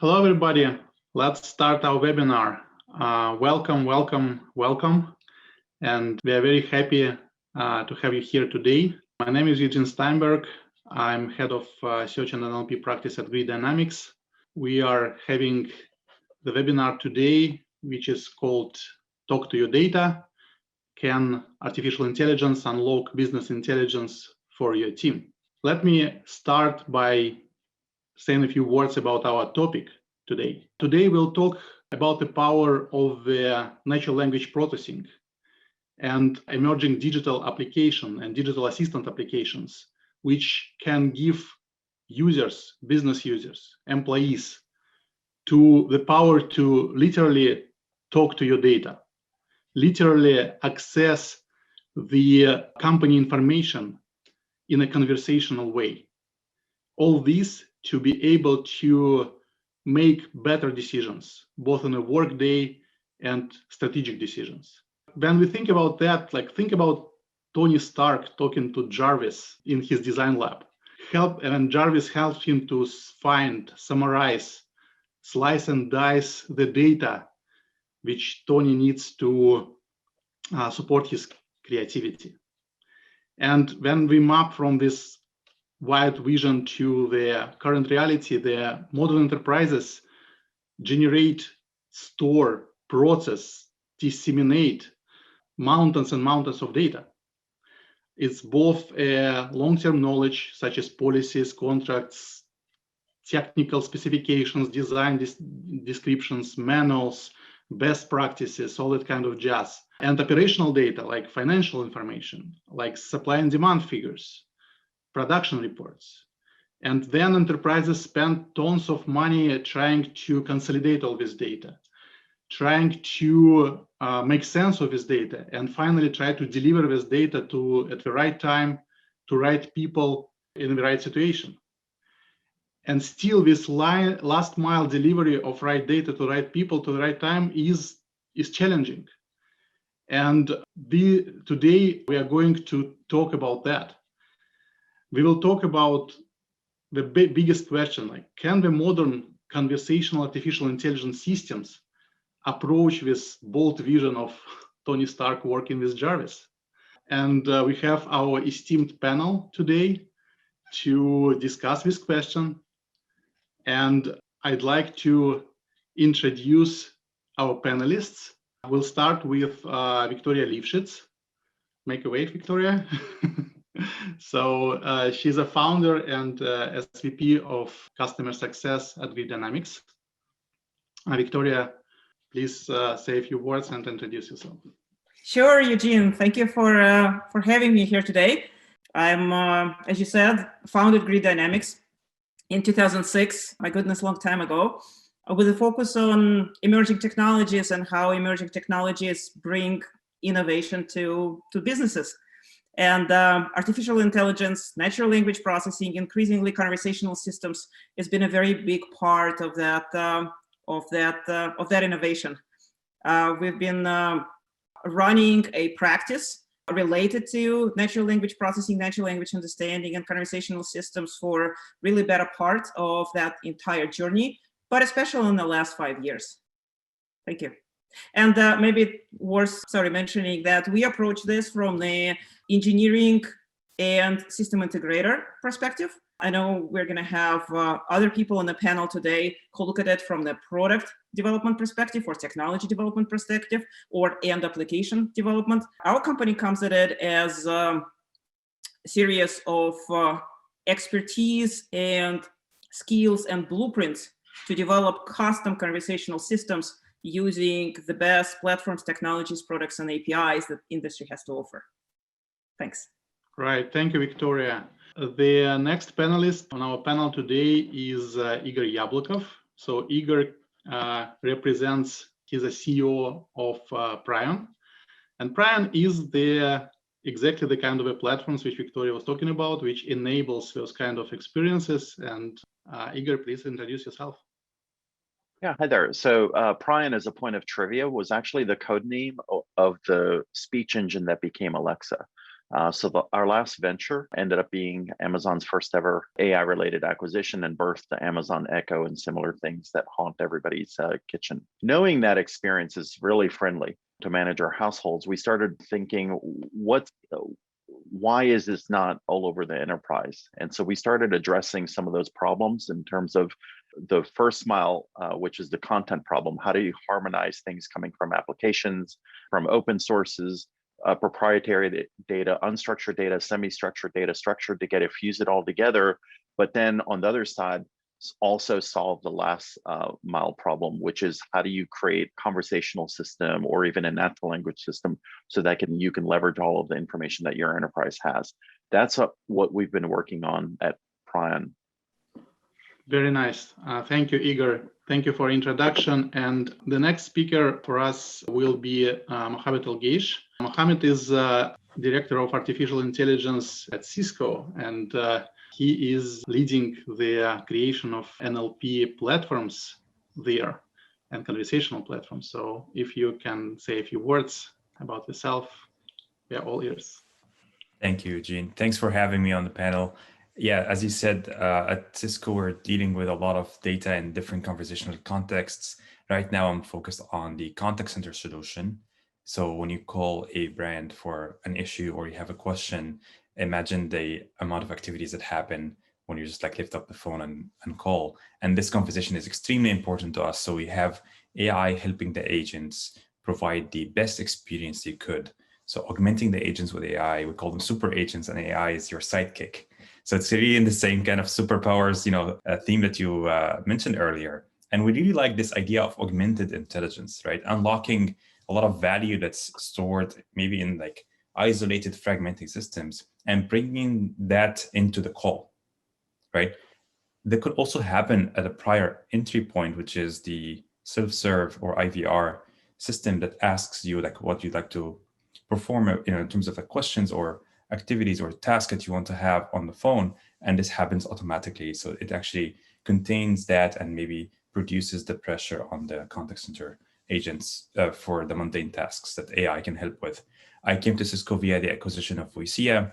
Hello, everybody. Let's start our webinar. Welcome. And we are very happy to have you here today. My name is Eugene Steinberg. I'm head of search and NLP practice at Grid Dynamics. We are having the webinar today, which is called Talk to Your Data. Can artificial intelligence unlock business intelligence for your team? Let me start by saying a few words about our topic today. Today we'll talk about the power of the natural language processing and emerging digital application and digital assistant applications, which can give users, business users, employees, to the power to literally talk to your data, literally access the company information in a conversational way. All this to be able to make better decisions, both on a work day and strategic decisions. When we think about that, think about Tony Stark talking to Jarvis in his design lab. And Jarvis helped him to find, summarize, slice and dice the data which Tony needs to support his creativity. And when we map from this wide vision to the current reality, the modern enterprises generate, store, process, disseminate mountains and mountains of data. It's both long-term knowledge, such as policies, contracts, technical specifications, design descriptions, manuals, best practices, all that kind of jazz. And operational data, like financial information, like supply and demand figures, production reports. And then enterprises spend tons of money trying to consolidate all this data, trying to make sense of this data, and finally try to deliver this data at the right time to right people in the right situation. And still this last mile delivery of right data to right people to the right time is challenging. And today we are going to talk about that. We will talk about the biggest question, can the modern conversational artificial intelligence systems approach this bold vision of Tony Stark working with Jarvis? And we have our esteemed panel today to discuss this question. And I'd like to introduce our panelists. We'll start with Victoria Lifshitz. Make a wave, Victoria. So she's a founder and SVP of Customer Success at Grid Dynamics. Victoria, please say a few words and introduce yourself. Sure, Eugene. Thank you for having me here today. I'm, as you said, founded Grid Dynamics in 2006. My goodness, long time ago, with a focus on emerging technologies and how emerging technologies bring innovation to businesses. And artificial intelligence, natural language processing, increasingly conversational systems has been a very big part of that innovation. We've been running a practice related to natural language processing, natural language understanding, and conversational systems for really better part of that entire journey, but especially in the last 5 years. Thank you. And maybe worth mentioning that we approach this from the engineering and system integrator perspective. I know we're going to have other people on the panel today who look at it from the product development perspective or technology development perspective and application development. Our company comes at it as a series of expertise and skills and blueprints to develop custom conversational systems using the best platforms, technologies, products, and APIs that industry has to offer. Thanks. Right. Thank you, Victoria. The next panelist on our panel today is Igor Yablokov. So Igor represents, he's a CEO of Prion. And Prion is exactly the kind of a platforms which Victoria was talking about, which enables those kind of experiences. And Igor, please introduce yourself. Yeah, hi there. So Prion, as a point of trivia, was actually the code name of the speech engine that became Alexa. Our last venture ended up being Amazon's first ever AI-related acquisition and birthed the Amazon Echo and similar things that haunt everybody's kitchen. Knowing that experience is really friendly to manage our households, we started thinking, why is this not all over the enterprise? And so we started addressing some of those problems in terms of the first mile, which is the content problem. How do you harmonize things coming from applications, from open sources, proprietary data, unstructured data, semi-structured data, structured data, fuse it all together. But then on the other side, also solve the last mile problem, which is how do you create conversational system or even a natural language system so that you can leverage all of the information that your enterprise has. That's what we've been working on at Prion. Very nice. Thank you, Igor. Thank you for introduction. And the next speaker for us will be Mohamed Elgeish. Mohamed is Director of Artificial Intelligence at Cisco, and he is leading the creation of NLP platforms there and conversational platforms. So if you can say a few words about yourself, we are all ears. Thank you, Eugene. Thanks for having me on the panel. Yeah, as you said, at Cisco, we're dealing with a lot of data in different conversational contexts. Right now, I'm focused on the contact center solution. So when you call a brand for an issue or you have a question, imagine the amount of activities that happen when you just like lift up the phone and call. And this conversation is extremely important to us. So we have AI helping the agents provide the best experience they could. So augmenting the agents with AI, we call them super agents, and AI is your sidekick. So it's really in the same kind of superpowers, theme that you mentioned earlier. And we really like this idea of augmented intelligence, right? Unlocking a lot of value that's stored maybe in like isolated fragmenting systems and bringing that into the call, right? That could also happen at a prior entry point, which is the self-serve or IVR system that asks you like what you'd like to perform, in terms of like questions or activities or tasks that you want to have on the phone, and this happens automatically. So it actually contains that and maybe reduces the pressure on the contact center agents for the mundane tasks that AI can help with. I came to Cisco via the acquisition of Voicea.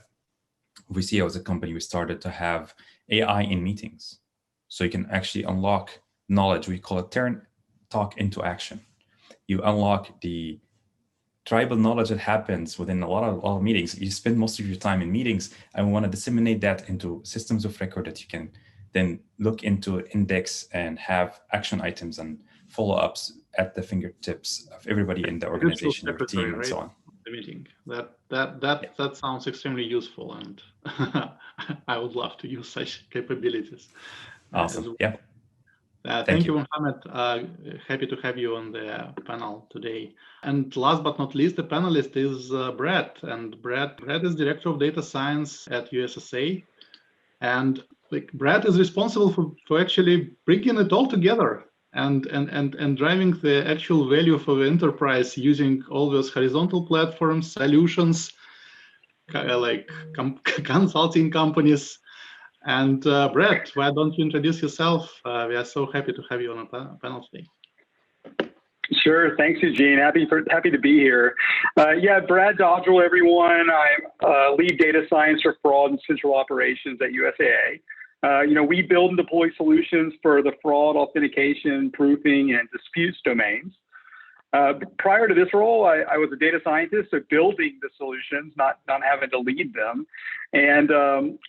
Voicea was a company we started to have AI in meetings. So you can actually unlock knowledge. We call it turn talk into action. You unlock the tribal knowledge that happens within a lot of meetings. You spend most of your time in meetings, and we want to disseminate that into systems of record that you can then look into, index, and have action items and follow-ups at the fingertips of everybody in the organization, your team, and so on. The meeting. That sounds extremely useful, and I would love to use such capabilities. Awesome. Well. Yeah. Thank you, Mohamed. Happy to have you on the panel today. And last but not least, the panelist is Brad. And Brad is Director of Data Science at USSA. And Brad is responsible for actually bringing it all together and driving the actual value for the enterprise using all those horizontal platforms, solutions, like consulting companies. And Brad, why don't you introduce yourself? We are so happy to have you on a panel today. Sure. Thanks, Eugene. Happy to be here. Yeah, Brad Dodrell, everyone. I'm lead data science for fraud and central operations at USAA. We build and deploy solutions for the fraud, authentication, proofing, and disputes domains. Prior to this role, I was a data scientist, so building the solutions, not having to lead them, and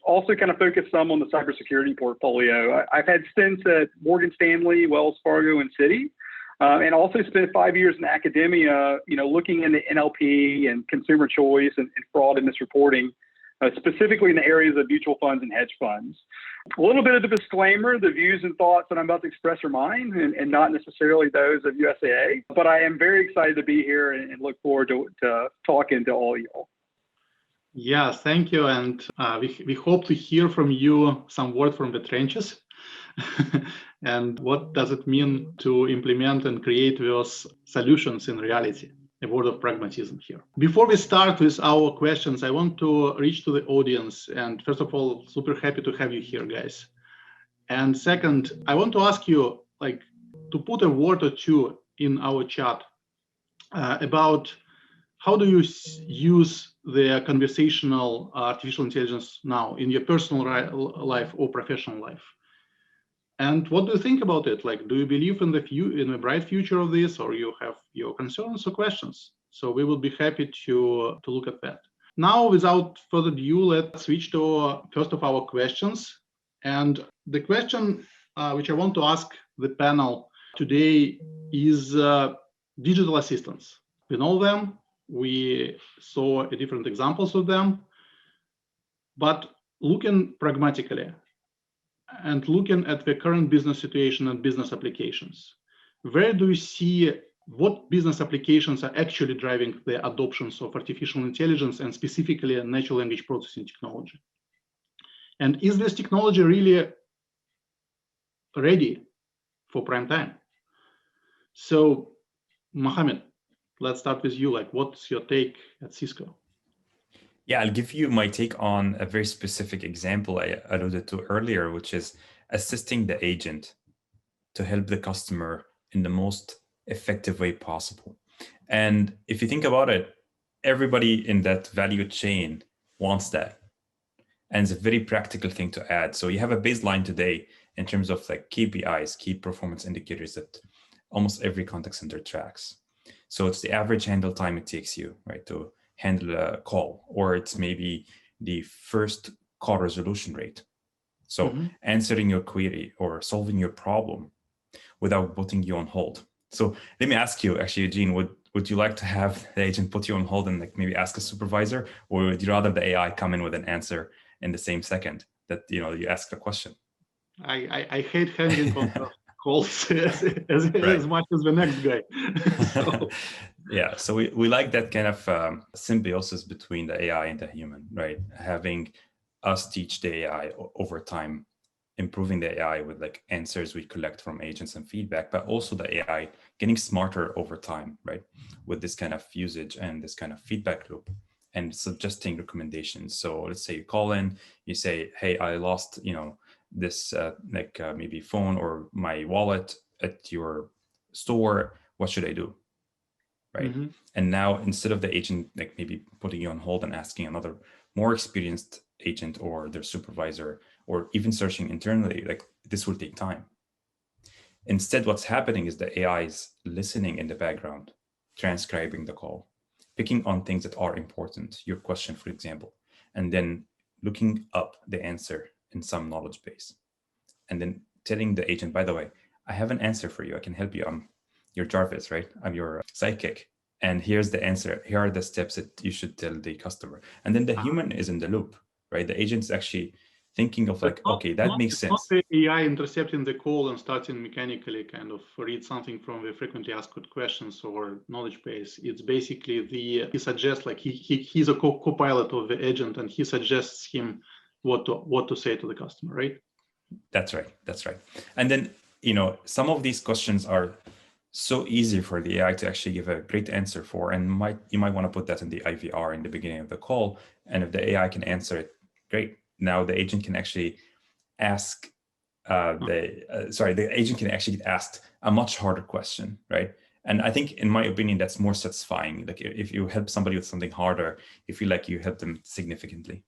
also kind of focused some on the cybersecurity portfolio. I've had stints at Morgan Stanley, Wells Fargo, and Citi, and also spent 5 years in academia, looking into NLP and consumer choice and fraud and misreporting, specifically in the areas of mutual funds and hedge funds. A little bit of a disclaimer, the views and thoughts that I'm about to express are mine and not necessarily those of USAA, but I am very excited to be here and look forward to talking to all y'all. Yeah, thank you. And we hope to hear from you some word from the trenches. And what does it mean to implement and create those solutions in reality? A word of pragmatism here. Before we start with our questions, I want to reach to the audience. And first of all, super happy to have you here, guys. And second, I want to ask you, to put a word or two in our chat about how do you use the conversational artificial intelligence now in your personal life or professional life? And what do you think about it? Like, do you believe in the bright future of this, or you have your concerns or questions? So we will be happy to look at that. Now, without further ado, let's switch to first of our questions. And the question which I want to ask the panel today is digital assistants. We know them. We saw different examples of them. But looking pragmatically, and looking at the current business situation and business applications, where do you see what business applications are actually driving the adoptions of artificial intelligence and specifically natural language processing technology? And is this technology really ready for prime time? So, Mohammed, let's start with you. Like, what's your take at Cisco? Yeah, I'll give you my take on a very specific example I alluded to earlier, which is assisting the agent to help the customer in the most effective way possible. And if you think about it, everybody in that value chain wants that. And it's a very practical thing to add. So you have a baseline today in terms of like KPIs, key performance indicators that almost every contact center tracks. So it's the average handle time it takes you, right, to handle a call, or it's maybe the first call resolution rate. So answering your query or solving your problem without putting you on hold. So let me ask you, actually, Eugene, would you like to have the agent put you on hold and like maybe ask a supervisor, or would you rather the AI come in with an answer in the same second that you ask the question? I hate handling calls as much as the next guy. So. Yeah, so we like that kind of symbiosis between the AI and the human, right? Having us teach the AI over time, improving the AI with like answers we collect from agents and feedback, but also the AI getting smarter over time, right? With this kind of usage and this kind of feedback loop and suggesting recommendations. So let's say you call in, you say, hey, I lost, this maybe phone or my wallet at your store. What should I do? Right. And now instead of the agent like maybe putting you on hold and asking another more experienced agent or their supervisor or even searching internally, like this will take time. Instead, what's happening is the AI is listening in the background, transcribing the call, picking on things that are important, your question, for example, and then looking up the answer in some knowledge base. And then telling the agent, by the way, I have an answer for you. I can help you. I'm your Jarvis, right? I'm your sidekick. And here's the answer. Here are the steps that you should tell the customer. And then the human is in the loop, right? The agent's actually thinking of like, okay, that makes sense. Not the AI intercepting the call and starting mechanically kind of read something from the frequently asked questions or knowledge base. It's basically he suggests, like he's a co-pilot of the agent and he suggests him what to say to the customer, right? That's right. That's right. And then, some of these questions are so easy for the AI to actually give a great answer for, and you might want to put that in the IVR in the beginning of the call. And if the AI can answer it, great. Now the agent can actually ask the agent can actually get asked a much harder question, right? And I think, in my opinion, that's more satisfying. Like if you help somebody with something harder, you feel like you help them significantly.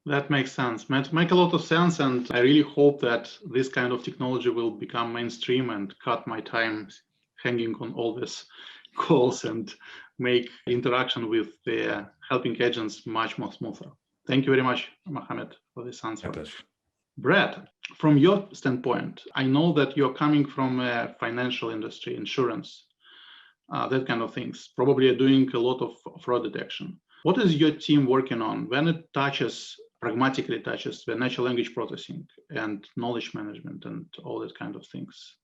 That makes sense. Make a lot of sense, and I really hope that this kind of technology will become mainstream and cut my time hanging on all these calls and make interaction with the helping agents much more smoother. Thank you very much, Mohammed, for this answer. Brad, from your standpoint, I know that you're coming from a financial industry, insurance, that kind of things. Probably you're doing a lot of fraud detection. What is your team working on when it pragmatically touches the natural language processing and knowledge management and all that kind of things?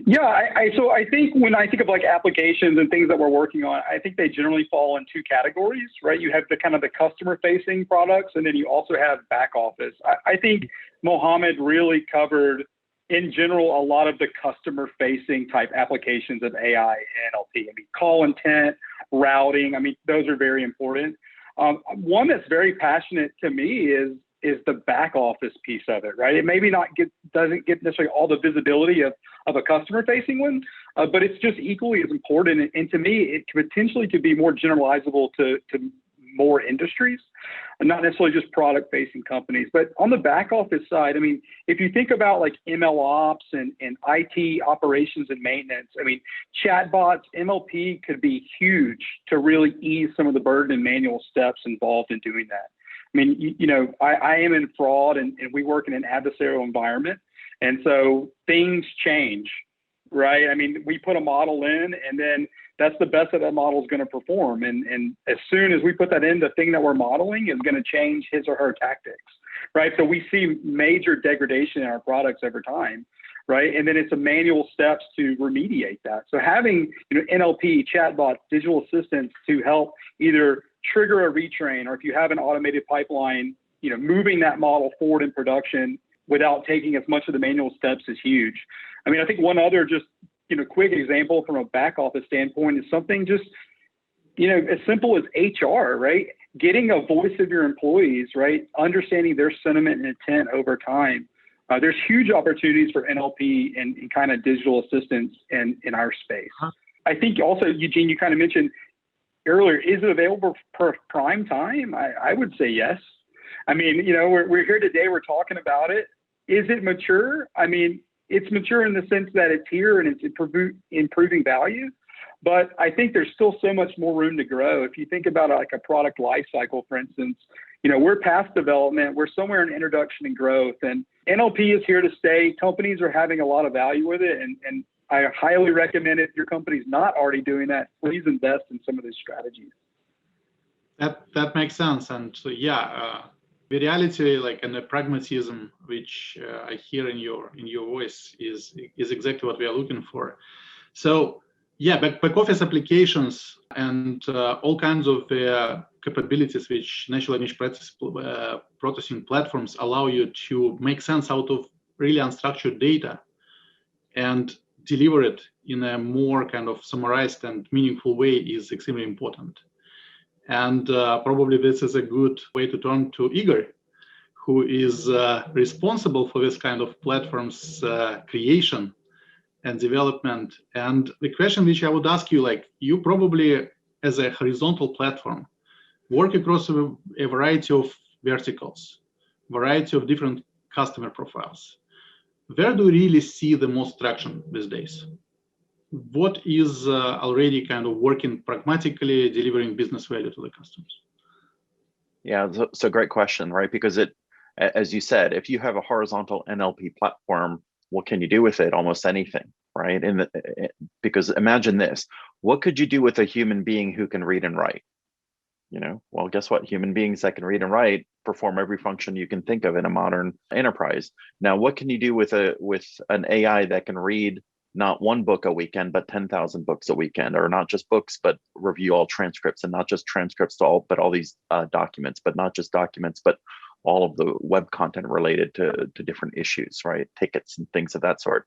Yeah, so I think when I think of like applications and things that we're working on, I think they generally fall in two categories, right? You have the kind of the customer facing products, and then you also have back office. I think Mohammed really covered in general a lot of the customer facing type applications of AI and NLP. I mean, call intent, routing, those are very important. One that's very passionate to me is the back office piece of it, right? It maybe not doesn't get necessarily all the visibility of a customer-facing one, but it's just equally as important. And to me, it potentially could be more generalizable to more industries, and not necessarily just product-facing companies. But on the back office side, I mean, if you think about like ML ops and IT operations and maintenance, I mean, chatbots, MLP could be huge to really ease some of the burden and manual steps involved in doing that. I mean, I am in fraud and we work in an adversarial environment. And so things change, right? I mean, we put a model in and then that's the best that model is going to perform. And as soon as we put that in, the thing that we're modeling is going to change his or her tactics, right? So we see major degradation in our products over time, right? And then it's a manual steps to remediate that. So having NLP, chatbots, digital assistants to help either trigger a retrain, or if you have an automated pipeline, moving that model forward in production without taking as much of the manual steps is huge. I mean, I think one other just quick example from a back office standpoint is something just, as simple as HR, right? Getting a voice of your employees, right? Understanding their sentiment and intent over time. There's huge opportunities for NLP and kind of digital assistance in our space. I think also, Eugene, you kind of mentioned earlier, is it available per prime time? I would say yes. I mean, we're here today, we're talking about it. Is it mature? I mean, it's mature in the sense that it's here and it's improving value, but I think there's still so much more room to grow. If you think about like a product life cycle, for instance, we're past development, we're somewhere in introduction and growth, and NLP is here to stay. Companies are having a lot of value with it, and I highly recommend if your company's not already doing that, please invest in some of these strategies. That makes sense. And so, the reality, and the pragmatism, which I hear in your voice, is exactly what we are looking for. So, back office applications and all kinds of capabilities which natural language processing platforms allow you to make sense out of really unstructured data and deliver it in a more kind of summarized and meaningful way is extremely important. And probably this is a good way to turn to Igor, who is responsible for this kind of platforms creation and development. And the question which I would ask you, you probably, as a horizontal platform, work across a variety of verticals, variety of different customer profiles. Where do you really see the most traction these days? What is already kind of working pragmatically, delivering business value to the customers? Yeah, so great question, right? Because as you said, if you have a horizontal NLP platform, what can you do with it? Almost anything, right? Because imagine this, what could you do with a human being who can read and write? Well, guess what? Human beings that can read and write perform every function you can think of in a modern enterprise. Now, what can you do with an AI that can read not one book a weekend, but 10,000 books a weekend, or not just books, but review all transcripts, and not just transcripts but all these documents, but not just documents, but all of the web content related to different issues, right? Tickets and things of that sort.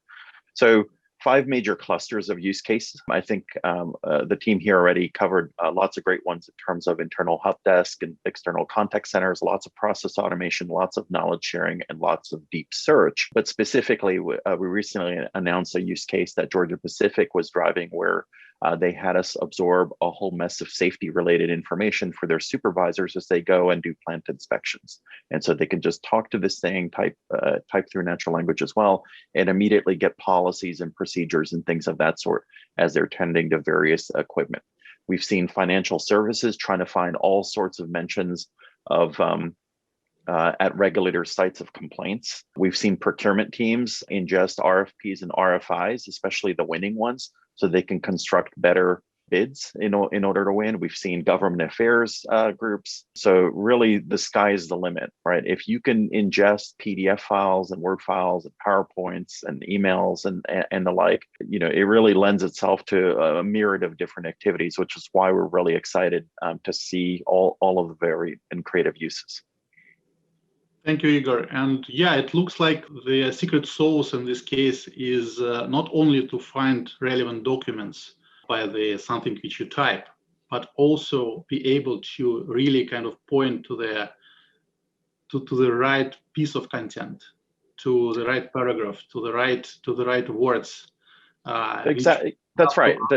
So 5 major clusters of use cases. I think the team here already covered lots of great ones in terms of internal help desk and external contact centers, lots of process automation, lots of knowledge sharing, and lots of deep search. But specifically, we recently announced a use case that Georgia Pacific was driving where they had us absorb a whole mess of safety related information for their supervisors as they go and do plant inspections. And so they can just talk to this thing, type through natural language as well, and immediately get policies and procedures and things of that sort as they're tending to various equipment. We've seen financial services trying to find all sorts of mentions of at regulator sites of complaints. We've seen procurement teams ingest RFPs and RFIs, especially the winning ones, so they can construct better bids in order to win. We've seen government affairs groups. So really the sky is the limit, right? If you can ingest PDF files and Word files and PowerPoints and emails and the like, it really lends itself to a myriad of different activities, which is why we're really excited to see all of the varied and creative uses. Thank you, Igor. And it looks like the secret sauce in this case is not only to find relevant documents by something which you type, but also be able to really kind of point to the right piece of content to the right paragraph, to the right words. Exactly. That's right. The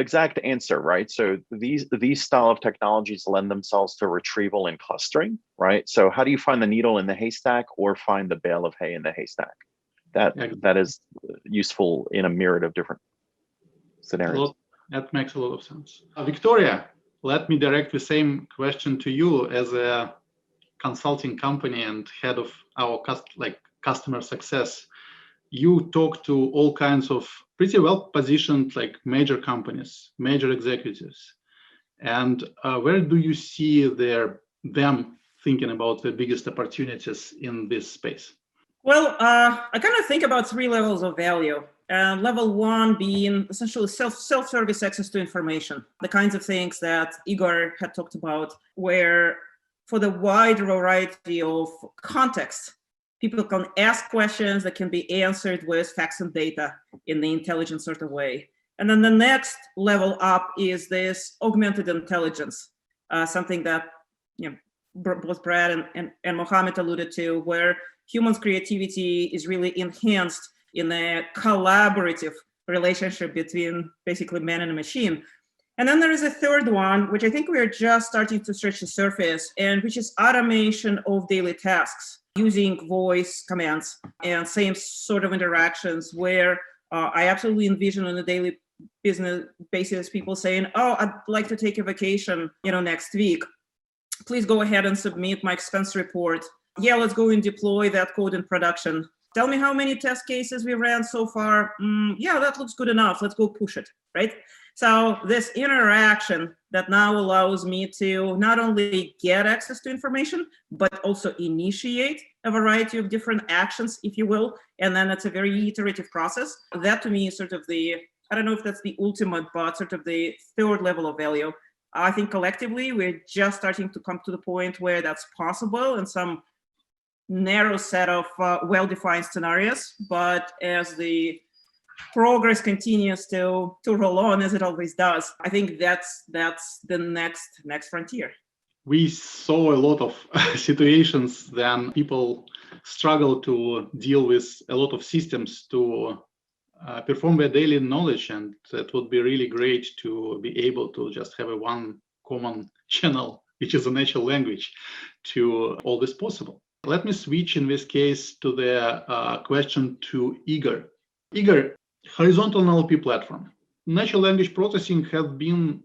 exact answer, right? So these style of technologies lend themselves to retrieval and clustering, right? So how do you find the needle in the haystack or find the bale of hay in the haystack? That is useful in a myriad of different scenarios. That makes a lot of sense. Victoria, let me direct the same question to you as a consulting company and head of our customer success. You talk to all kinds of pretty well positioned major companies, major executives, and where do you see them thinking about the biggest opportunities in this space? Well, I kind of think about 3 levels of value. Level 1 being essentially self-service access to information, the kinds of things that Igor had talked about, where for the wide variety of contexts, people can ask questions that can be answered with facts and data in the intelligent sort of way. And then the next level up is this augmented intelligence, something that both Brad and Mohammed alluded to, where humans' creativity is really enhanced in a collaborative relationship between basically man and a machine. And then there is a third one, which I think we're just starting to stretch the surface, and which is automation of daily tasks using voice commands and same sort of interactions, where I absolutely envision on a daily business basis people saying, oh, I'd like to take a vacation, next week. Please go ahead and submit my expense report. Yeah, let's go and deploy that code in production. Tell me how many test cases we ran so far. Yeah, that looks good enough. Let's go push it, right? So this interaction that now allows me to not only get access to information, but also initiate a variety of different actions, if you will. And then it's a very iterative process. That to me is sort of I don't know if that's the ultimate, but sort of the third level of value. I think collectively, we're just starting to come to the point where that's possible in some narrow set of well-defined scenarios. But as the progress continues to roll on, as it always does, I think that's the next frontier. We saw a lot of situations then people struggle to deal with a lot of systems to perform their daily knowledge, and it would be really great to be able to just have one common channel, which is a natural language, to all this possible. Let me switch in this case to the question to Igor. Igor, horizontal NLP platform. Natural language processing has been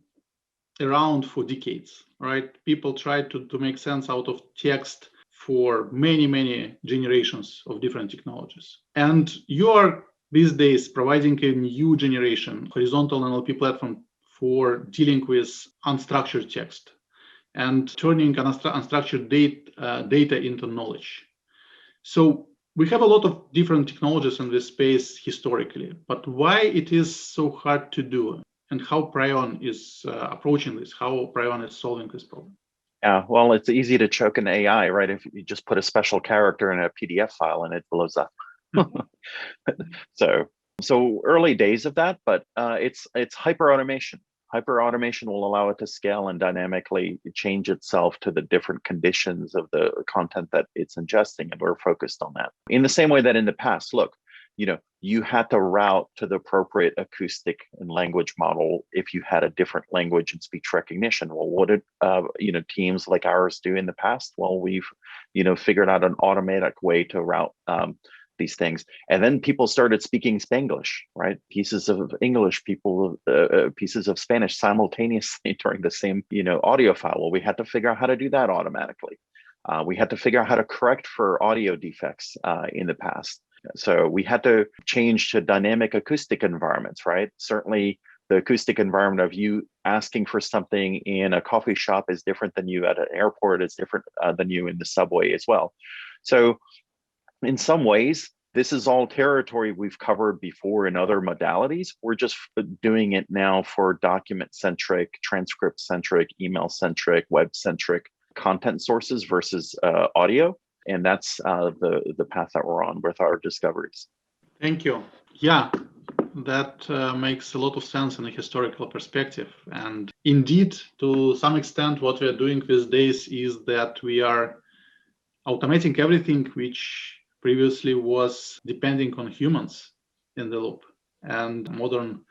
around for decades, right? People try to make sense out of text for many generations of different technologies. And you are these days providing a new generation horizontal NLP platform for dealing with unstructured text and turning unstructured data into knowledge. So we have a lot of different technologies in this space historically, but why it is so hard to do, and how Prion is approaching this, how Prion is solving this problem? Yeah, well, it's easy to choke an AI, right? If you just put a special character in a PDF file and it blows up. So early days of that, but it's hyper automation. Hyper automation will allow it to scale and dynamically change itself to the different conditions of the content that it's ingesting, and we're focused on that. In the same way that in the past, look, you had to route to the appropriate acoustic and language model if you had a different language and speech recognition. Well, what did teams like ours do in the past? Well, we've figured out an automatic way to route these things, and then people started speaking Spanglish, right? Pieces of English, pieces of Spanish simultaneously during the same audio file. Well, we had to figure out how to do that automatically. We had to figure out how to correct for audio defects in the past. So we had to change to dynamic acoustic environments, right? Certainly the acoustic environment of you asking for something in a coffee shop is different than you at an airport, is different than you in the subway as well. So in some ways, this is all territory we've covered before in other modalities. We're just doing it now for document-centric, transcript-centric, email-centric, web-centric content sources versus audio. And that's the path that we're on with our discoveries. Thank you. Yeah, that makes a lot of sense in a historical perspective. And indeed, to some extent, what we are doing these days is that we are automating everything which previously was depending on humans in the loop. And modern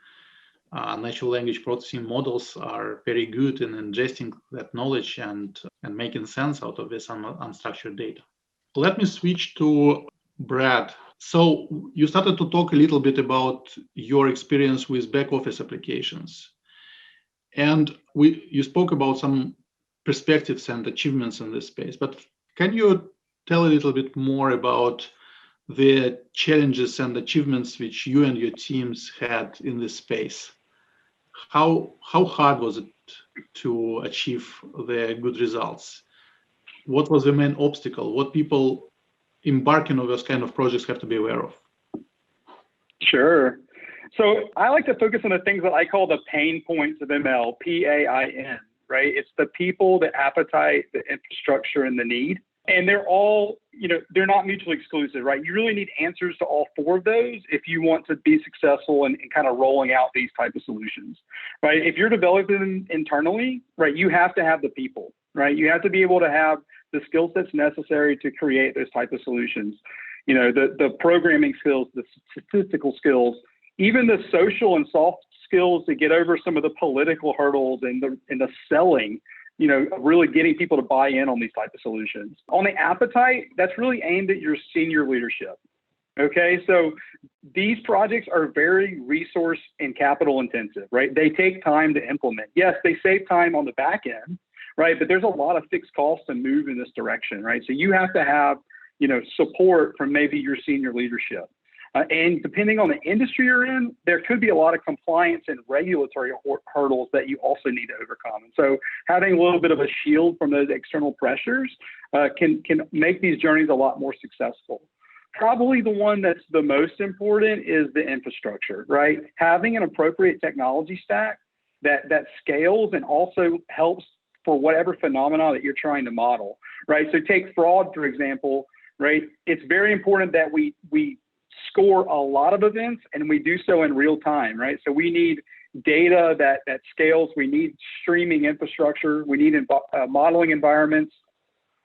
natural language processing models are very good in ingesting that knowledge and making sense out of this unstructured data. Let me switch to Brad. So you started to talk a little bit about your experience with back office applications. And you spoke about some perspectives and achievements in this space, but can you tell a little bit more about the challenges and achievements which you and your teams had in this space? How hard was it to achieve the good results? What was the main obstacle? What people embarking on those kind of projects have to be aware of? Sure. So I like to focus on the things that I call the pain points of ML, PAIN, right? It's the people, the appetite, the infrastructure, and the need. And they're all, they're not mutually exclusive, right? You really need answers to all four of those if you want to be successful in kind of rolling out these type of solutions, right? If you're developing them internally, right, you have to have the people, right? You have to be able to have the skill sets necessary to create those type of solutions. The programming skills, the statistical skills, even the social and soft skills to get over some of the political hurdles and the selling, really getting people to buy in on these type of solutions. On the appetite, that's really aimed at your senior leadership. Okay, so these projects are very resource and capital intensive, right? They take time to implement. Yes, they save time on the back end, right? But there's a lot of fixed costs to move in this direction, right? So you have to have, support from maybe your senior leadership. And depending on the industry you're in, there could be a lot of compliance and regulatory hurdles that you also need to overcome. And so having a little bit of a shield from those external pressures can make these journeys a lot more successful. Probably the one that's the most important is the infrastructure, right? Having an appropriate technology stack that scales and also helps for whatever phenomena that you're trying to model, right? So take fraud, for example, right? It's very important that we score a lot of events and we do so in real time, right? So we need data that scales. We need streaming infrastructure. We need modeling environments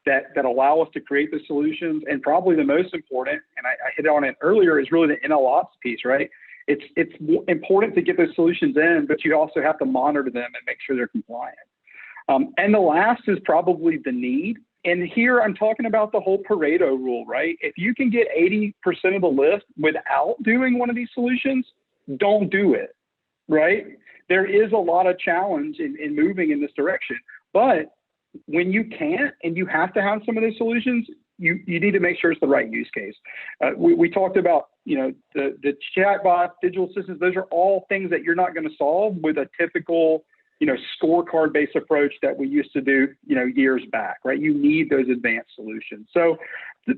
that allow us to create the solutions. And probably the most important, and I hit on it earlier, is really the MLOps piece, right? It's important to get those solutions in, but you also have to monitor them and make sure they're compliant. And the last is probably the need. And here I'm talking about the whole Pareto rule, right? If you can get 80% of the lift without doing one of these solutions, don't do it, right? There is a lot of challenge in moving in this direction. But when you can't and you have to have some of those solutions, you need to make sure it's the right use case. We talked about, the chatbot, digital assistants, those are all things that you're not going to solve with a typical scorecard-based approach that we used to do, years back, right? You need those advanced solutions. So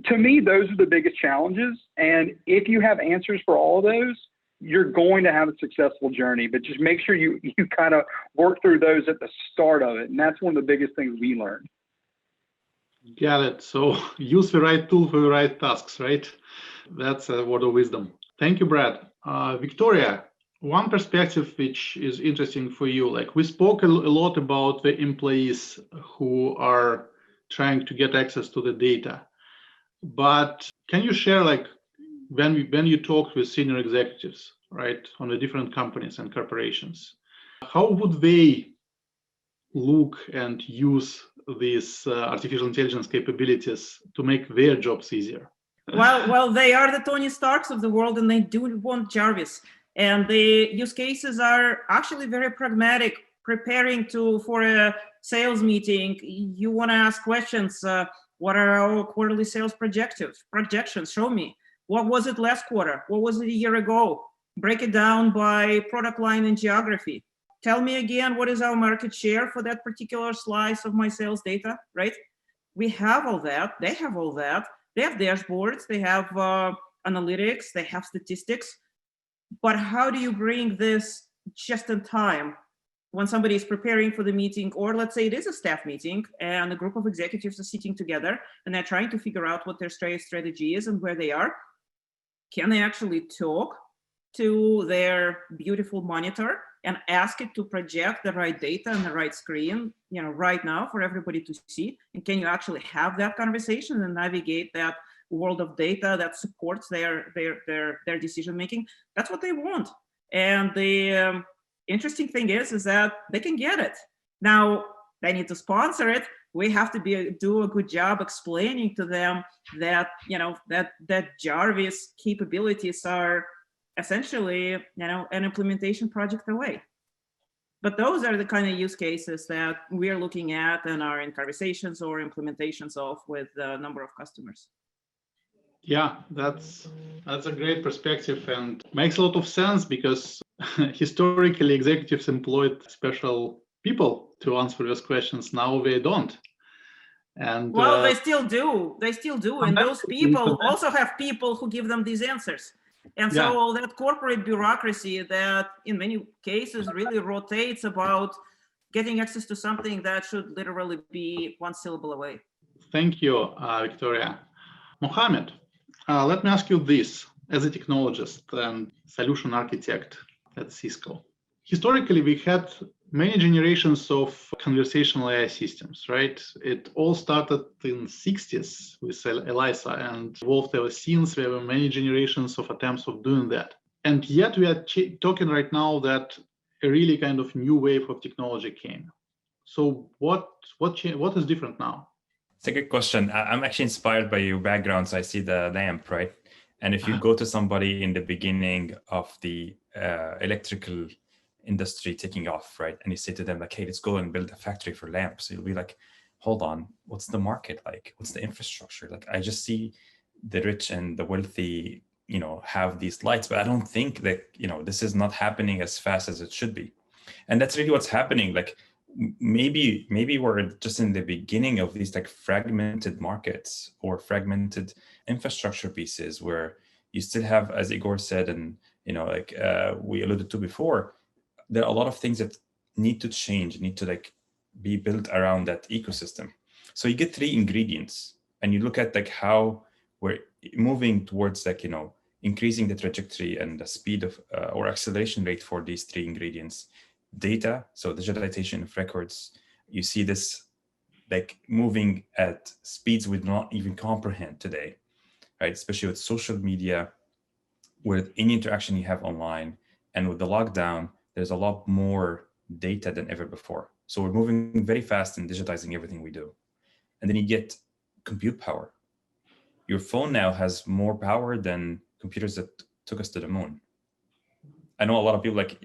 to me, those are the biggest challenges. And if you have answers for all of those, you're going to have a successful journey, but just make sure you kind of work through those at the start of it. And that's one of the biggest things we learned. Got it. So use the right tool for the right tasks, right? That's a word of wisdom. Thank you, Brad. Victoria, one perspective which is interesting for you, like we spoke a lot about the employees who are trying to get access to the data, but can you share, like, when you talk with senior executives, right, on the different companies and corporations, how would they look and use these artificial intelligence capabilities to make their jobs easier? Well, they are the Tony Starks of the world, and they do want Jarvis. And the use cases are actually very pragmatic. Preparing for a sales meeting, you want to ask questions. What are our quarterly sales projections? Show me. What was it last quarter? What was it a year ago? Break it down by product line and geography. Tell me again, what is our market share for that particular slice of my sales data, right? We have all that. They have all that. They have dashboards. They have analytics. They have statistics. But how do you bring this just in time when somebody is preparing for the meeting, or let's say it is a staff meeting and a group of executives are sitting together and they're trying to figure out what their strategy is and where they are? Can they actually talk to their beautiful monitor and ask it to project the right data on the right screen, right now for everybody to see? And can you actually have that conversation and navigate that world of data that supports their decision making. That's what they want. And the interesting thing is that they can get it. Now they need to sponsor it. We have to do a good job explaining to them that that Jarvis capabilities are essentially an implementation project away. But those are the kind of use cases that we are looking at and are in conversations or implementations of with a number of customers. Yeah, that's a great perspective and makes a lot of sense because historically executives employed special people to answer those questions. Now they don't. And well, they still do. They still do. And those people also have people who give them these answers. And so all that corporate bureaucracy that in many cases really rotates about getting access to something that should literally be one syllable away. Thank you, Victoria. Mohammed, let me ask you this. As a technologist and solution architect at Cisco, historically we had many generations of conversational AI systems, right? It all started in the 60s with ELIZA and evolved ever since. There were many generations of attempts of doing that. And yet we are talking right now that a really kind of new wave of technology came. So what is different now? It's a good question. I'm actually inspired by your background. So I see the lamp, right? And if you go to somebody in the beginning of the electrical industry taking off, right? And you say to them like, hey, let's go and build a factory for lamps. You'll be like, hold on, what's the market like? What's the infrastructure? Like, I just see the rich and the wealthy, have these lights, but I don't think that, this is not happening as fast as it should be. And that's really what's happening. Like maybe we're just in the beginning of these like fragmented markets or fragmented infrastructure pieces where you still have, as Igor said, and, we alluded to before, there are a lot of things that need to change, need to like be built around that ecosystem. So you get three ingredients and you look at like how we're moving towards like, increasing the trajectory and the speed of or acceleration rate for these three ingredients. Data, so digitalization of records, you see this like moving at speeds we do not even comprehend today, right? Especially with social media, with any interaction you have online, and with the lockdown, there's a lot more data than ever before. So we're moving very fast in digitizing everything we do. And then you get compute power. Your phone now has more power than computers that took us to the moon. I know a lot of people like,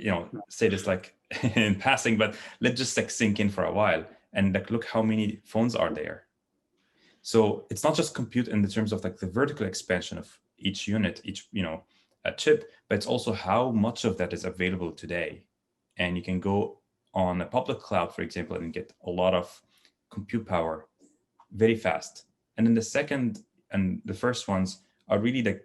say this like in passing, but let's just like sink in for a while and like, look how many phones are there. So it's not just compute in the terms of like the vertical expansion of each unit, each, a chip, but it's also how much of that is available today. And you can go on a public cloud, for example, and get a lot of compute power very fast. And then the second and the first ones are really the,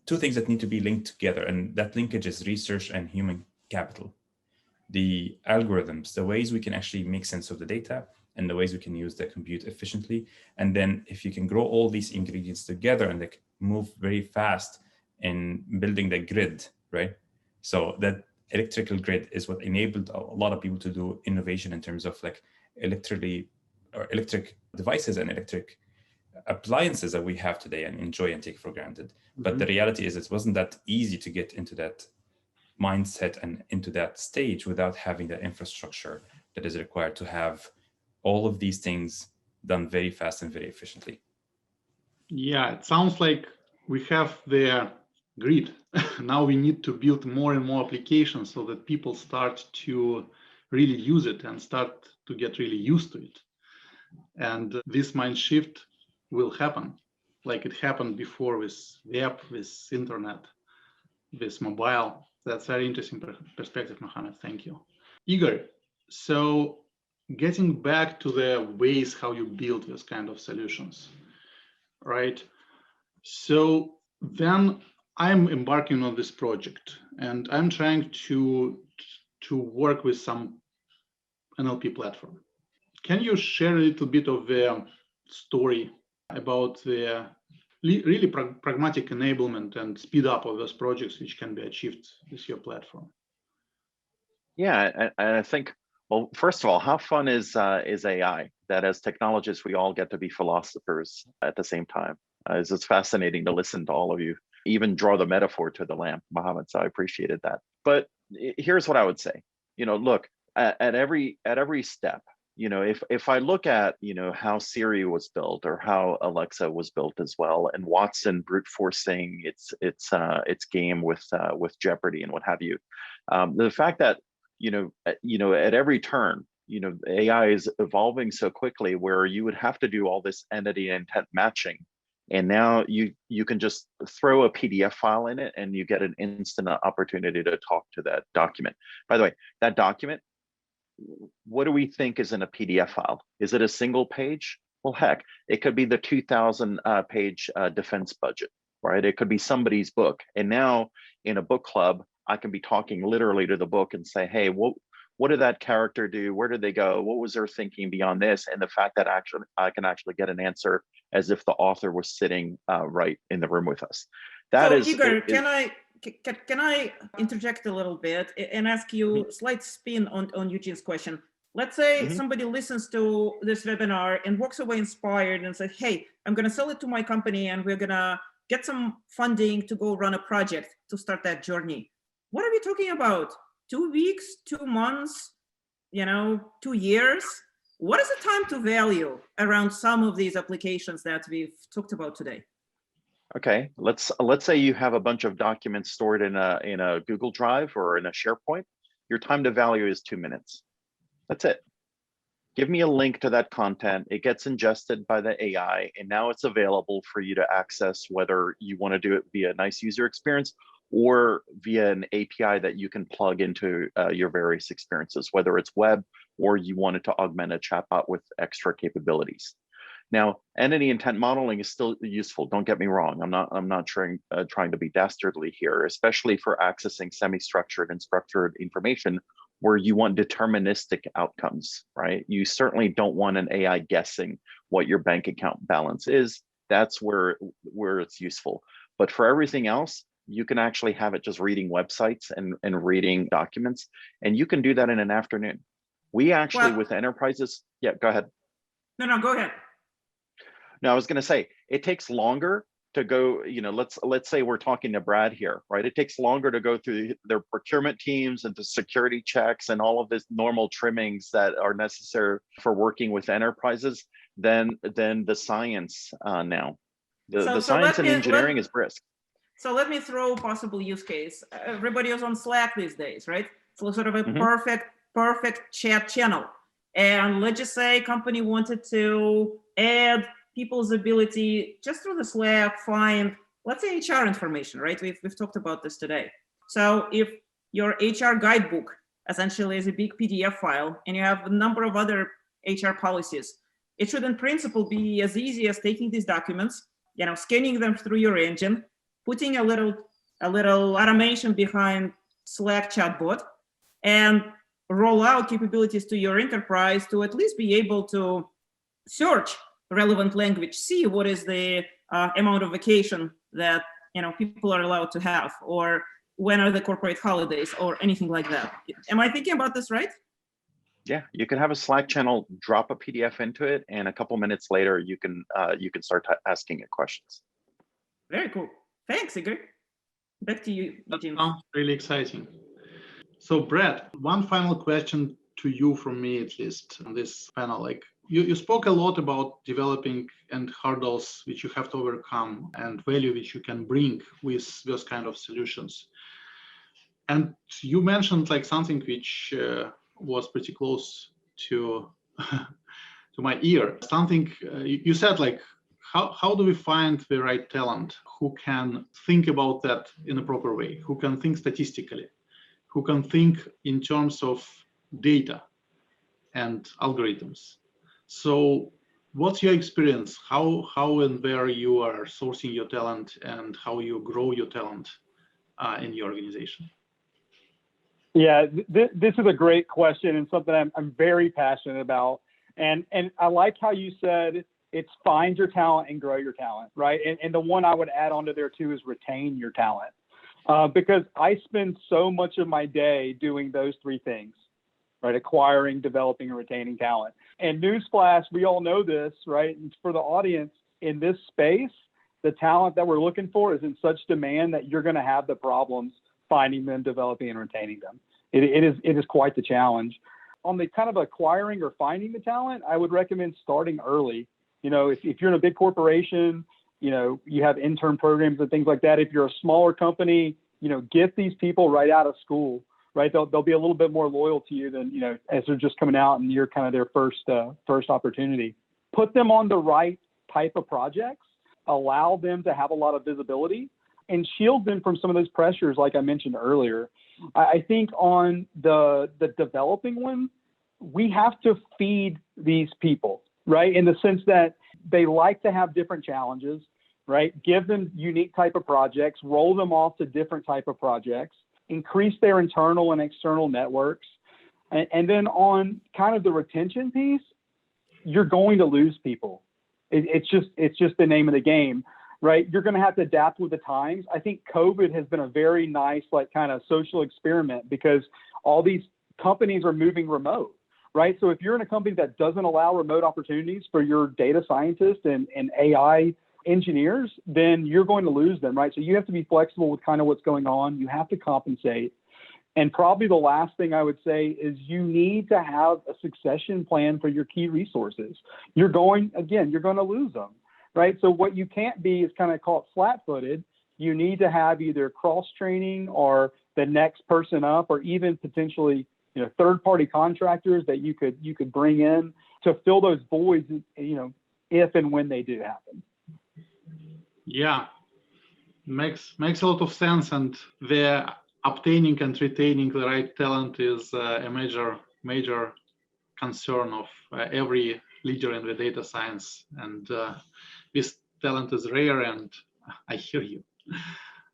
two things that need to be linked together. And that linkage is research and human capital. The algorithms, the ways we can actually make sense of the data and the ways we can use the compute efficiently. And then if you can grow all these ingredients together and like move very fast in building the grid, right? So that electrical grid is what enabled a lot of people to do innovation in terms of like electric devices and electric appliances that we have today and enjoy and take for granted. But the reality is it wasn't that easy to get into that mindset and into that stage without having the infrastructure that is required to have all of these things done very fast and very efficiently. Yeah, it sounds like we have the grid. Now we need to build more and more applications so that people start to really use it and start to get really used to it. And this mind shift will happen like it happened before with web, with internet, with mobile. That's very interesting perspective, Mohammed. Thank you. Igor, so getting back to the ways how you build this kind of solutions, right? So then I'm embarking on this project and I'm trying to work with some NLP platform. Can you share a little bit of the story about the really pragmatic enablement and speed up of those projects which can be achieved with your platform? Yeah, and I think Well, first of all, how fun is AI? That as technologists, we all get to be philosophers at the same time. It's fascinating to listen to all of you, even draw the metaphor to the lamp, Mohammed. So I appreciated that. But here's what I would say. Look, at every step, if I look at how Siri was built or how Alexa was built as well, and Watson brute forcing its game with Jeopardy and what have you, the fact that at every turn, AI is evolving so quickly where you would have to do all this entity intent matching. And now you can just throw a PDF file in it and you get an instant opportunity to talk to that document. By the way, that document, what do we think is in a PDF file? Is it a single page? Well, heck, it could be the 2,000 page defense budget, right? It could be somebody's book. And now in a book club, I can be talking literally to the book and say, hey, what did that character do? Where did they go? What was their thinking beyond this? And the fact that I can actually get an answer as if the author was sitting right in the room with us. That is. Igor, can I interject a little bit and ask you a slight spin on Eugene's question? Let's say somebody listens to this webinar and walks away inspired and says, hey, I'm going to sell it to my company and we're going to get some funding to go run a project to start that journey. What are we talking about? 2 weeks, 2 months, 2 years? What is the time to value around some of these applications that we've talked about today? Okay, let's say you have a bunch of documents stored in a Google Drive or in a SharePoint. Your time to value is 2 minutes. That's it. Give me a link to that content. It gets ingested by the AI, and now it's available for you to access, whether you want to do it via a nice user experience or via an API that you can plug into your various experiences, whether it's web or you wanted to augment a chatbot with extra capabilities. Now, entity intent modeling is still useful. Don't get me wrong. I'm not trying to be dastardly here, especially for accessing semi-structured and structured information where you want deterministic outcomes, right? You certainly don't want an AI guessing what your bank account balance is. That's where it's useful. But for everything else, you can actually have it just reading websites and reading documents, and you can do that in an afternoon. We actually, with enterprises, yeah, go ahead. No, go ahead. No, I was going to say it takes longer to go. Let's say we're talking to Brad here, right? It takes longer to go through their procurement teams and the security checks and all of this normal trimmings that are necessary for working with enterprises than the science now. The science and engineering is brisk. So let me throw a possible use case. Everybody is on Slack these days, right? So sort of a perfect chat channel. And let's just say company wanted to add people's ability just through the Slack, find, let's say HR information, right? We've talked about this today. So if your HR guidebook essentially is a big PDF file and you have a number of other HR policies, it should in principle be as easy as taking these documents, scanning them through your engine, putting a little automation behind Slack chatbot, and roll out capabilities to your enterprise to at least be able to search relevant language, see what is the amount of vacation that people are allowed to have, or when are the corporate holidays, or anything like that. Am I thinking about this right? Yeah, you can have a Slack channel, drop a PDF into it, and a couple minutes later, you can start asking it questions. Very cool. Thanks, Igor. Back to you, Eugene. That sounds really exciting. So, Brad, one final question to you from me, at least, on this panel. Like, you spoke a lot about developing and hurdles which you have to overcome and value which you can bring with those kind of solutions. And you mentioned like something which was pretty close to to my ear. Something you said, like, how do we find the right talent who can think about that in a proper way, who can think statistically, who can think in terms of data and algorithms? So what's your experience? How and where you are sourcing your talent and how you grow your talent in your organization? Yeah, this is a great question and something I'm very passionate about. And I like how you said it's find your talent and grow your talent, right? And the one I would add onto there too is retain your talent. Because I spend so much of my day doing those three things. right? Acquiring, developing, and retaining talent. And newsflash, we all know this, right? And for the audience, in this space, the talent that we're looking for is in such demand that you're going to have the problems finding them, developing, and retaining them. It is quite the challenge. On the kind of acquiring or finding the talent, I would recommend starting early. You know, if you're in a big corporation, you know, you have intern programs and things like that. If you're a smaller company, you know, get these people right out of school, right? They'll be a little bit more loyal to you than, you know, as they're just coming out and you're kind of their first opportunity. Put them on the right type of projects, allow them to have a lot of visibility, and shield them from some of those pressures, like I mentioned earlier. I think on the developing one, we have to feed these people, right? In the sense that they like to have different challenges, right? Give them unique type of projects, roll them off to different type of projects, increase their internal and external networks. And then on kind of the retention piece, you're going to lose people. It's just the name of the game, right? You're going to have to adapt with the times. I think COVID has been a very nice, like, kind of social experiment because all these companies are moving remote, right? So if you're in a company that doesn't allow remote opportunities for your data scientists and AI engineers, then you're going to lose them, right? So you have to be flexible with kind of what's going on. You have to compensate. And probably the last thing I would say is you need to have a succession plan for your key resources. You're going to lose them, right? So what you can't be is kind of call it flat-footed. You need to have either cross-training or the next person up, or even potentially, you know, third-party contractors that you could bring in to fill those voids, you know, if and when they do happen. Yeah, makes a lot of sense, and the obtaining and retaining the right talent is a major concern of every leader in the data science, and this talent is rare, and I hear you.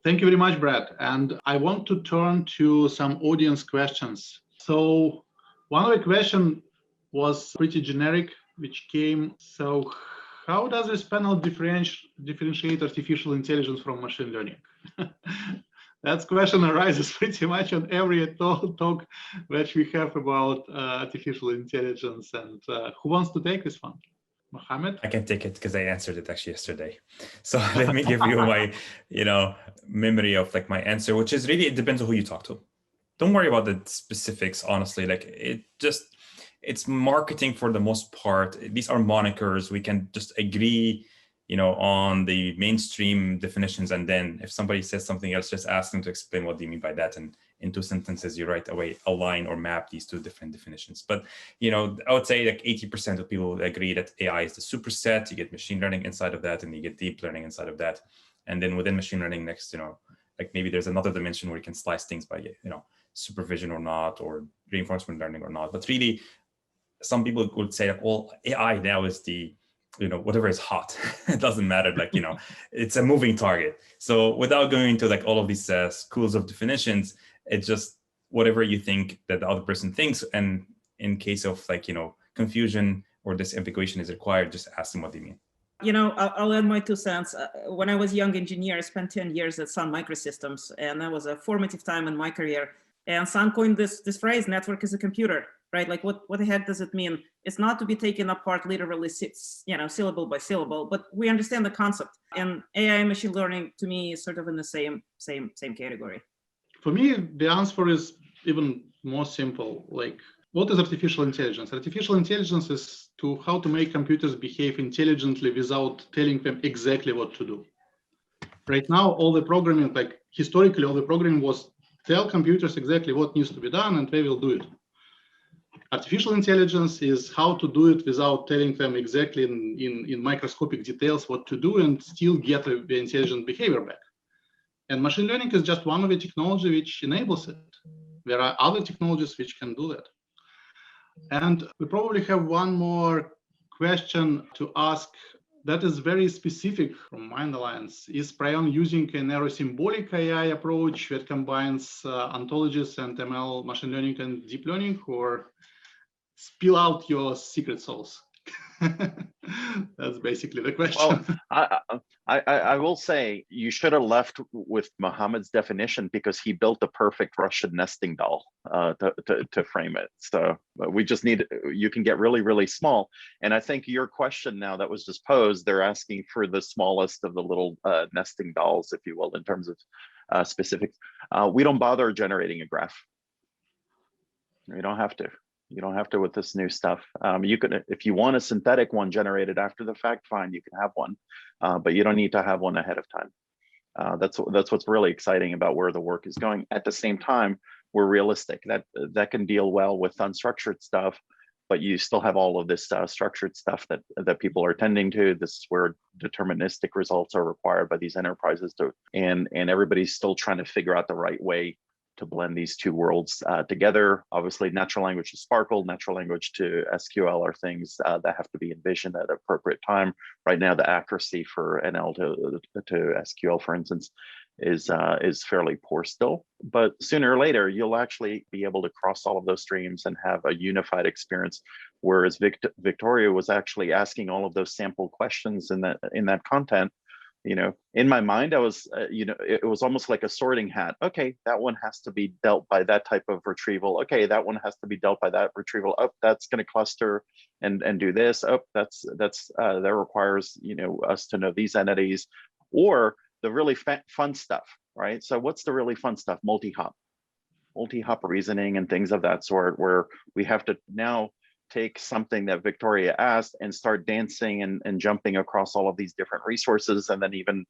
Thank you very much, Brad. And I want to turn to some audience questions. So one of the questions was pretty generic, which came, so how does this panel differentiate artificial intelligence from machine learning? That question arises pretty much on every talk that we have about artificial intelligence. And who wants to take this one? Mohammed? I can take it because I answered it actually yesterday. So let me give you my, memory of like my answer, which is really, it depends on who you talk to. Don't worry about the specifics, honestly. Like it's marketing for the most part. These are monikers. We can just agree, on the mainstream definitions. And then if somebody says something else, just ask them to explain what they mean by that. And in 2 sentences, you right away align or map these 2 different definitions. But, I would say like 80% of people agree that AI is the superset. You get machine learning inside of that, and you get deep learning inside of that. And then within machine learning next, like maybe there's another dimension where you can slice things by, supervision or not, or reinforcement learning or not. But really, some people would say, well, AI now is the, whatever is hot. It doesn't matter. Like, it's a moving target. So without going into like all of these schools of definitions, it's just whatever you think that the other person thinks. And in case of like, confusion or disambiguation is required, just ask them what they mean. I'll add my 2 cents. When I was a young engineer, I spent 10 years at Sun Microsystems, and that was a formative time in my career. And Sun coined this phrase, network is a computer, right? Like what the heck does it mean? It's not to be taken apart literally, syllable by syllable, but we understand the concept. And AI and machine learning to me is sort of in the same category. For me, the answer is even more simple. Like, what is artificial intelligence? Artificial intelligence is how to make computers behave intelligently without telling them exactly what to do. Right now, all the programming, like historically, all the programming was tell computers exactly what needs to be done and they will do it. Artificial intelligence is how to do it without telling them exactly in microscopic details what to do and still get the intelligent behavior back. And machine learning is just one of the technology which enables it. There are other technologies which can do that. And we probably have one more question to ask that is very specific from Mind Alliance. Is Prion using a neurosymbolic AI approach that combines ontologies and ML, machine learning and deep learning, or spill out your secret sauce? That's basically the question. Well, I will say you should have left with Mohammed's definition, because he built the perfect Russian nesting doll to frame it. So we just need, you can get really, really small. And I think your question now that was just posed, they're asking for the smallest of the little nesting dolls, if you will, in terms of specifics. We don't bother generating a graph. You don't have to. You don't have to with this new stuff. You could, if you want a synthetic one generated after the fact, fine, you can have one, but you don't need to have one ahead of time. That's what's really exciting about where the work is going. At the same time, we're realistic. That can deal well with unstructured stuff, but you still have all of this structured stuff that people are tending to. This is where deterministic results are required by these enterprises and everybody's still trying to figure out the right way to blend these two worlds together. Obviously, natural language to SPARQL, natural language to SQL are things that have to be envisioned at an appropriate time. Right now, the accuracy for NL to SQL, for instance, is fairly poor still. But sooner or later, you'll actually be able to cross all of those streams and have a unified experience. Whereas Victoria was actually asking all of those sample questions in that content. You know, in my mind, I was, it was almost like a sorting hat. Okay, that one has to be dealt by that type of retrieval. Okay, that one has to be dealt by that retrieval. Oh, that's going to cluster and do this. Oh, that requires, us to know these entities, or the really fun stuff, right? So what's the really fun stuff? Multi-hop reasoning and things of that sort, where we have to now take something that Victoria asked and start dancing and jumping across all of these different resources, and then even,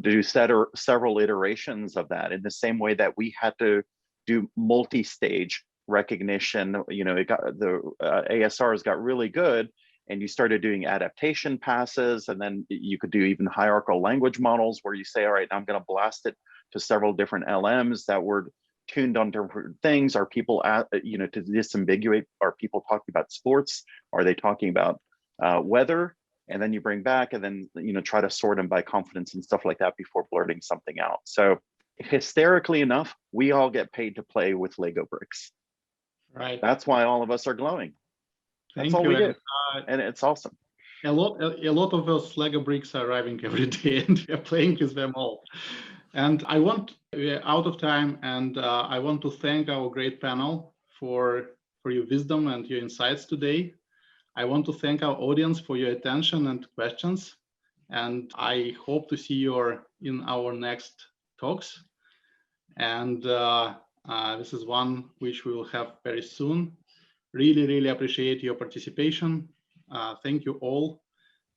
do several iterations of that in the same way that we had to do multi-stage recognition. It got the ASRs got really good, and you started doing adaptation passes, and then you could do even hierarchical language models where you say, all right, I'm going to blast it to several different LMs that were tuned on different things. Are people to disambiguate, are people talking about sports? Are they talking about weather? And then you bring back and then try to sort them by confidence and stuff like that before blurting something out. So hysterically enough, we all get paid to play with Lego bricks. Right. That's why all of us are glowing. That's all we do, and it's awesome. A lot of those Lego bricks are arriving every day, and we are playing with them all. And we're out of time, and I want to thank our great panel for your wisdom and your insights today. I want to thank our audience for your attention and questions, and I hope to see you in our next talks. And this is one which we will have very soon. Really, really appreciate your participation. Thank you all.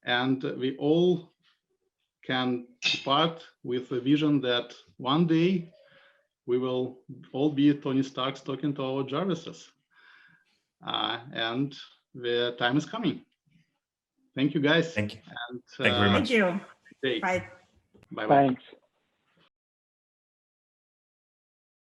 And we all can depart with the vision that one day we will all be Tony Starks talking to our Jarvises. And the time is coming. Thank you, guys. Thank you. And, Thank you very much. Thank you. Bye. Bye-bye. Thanks.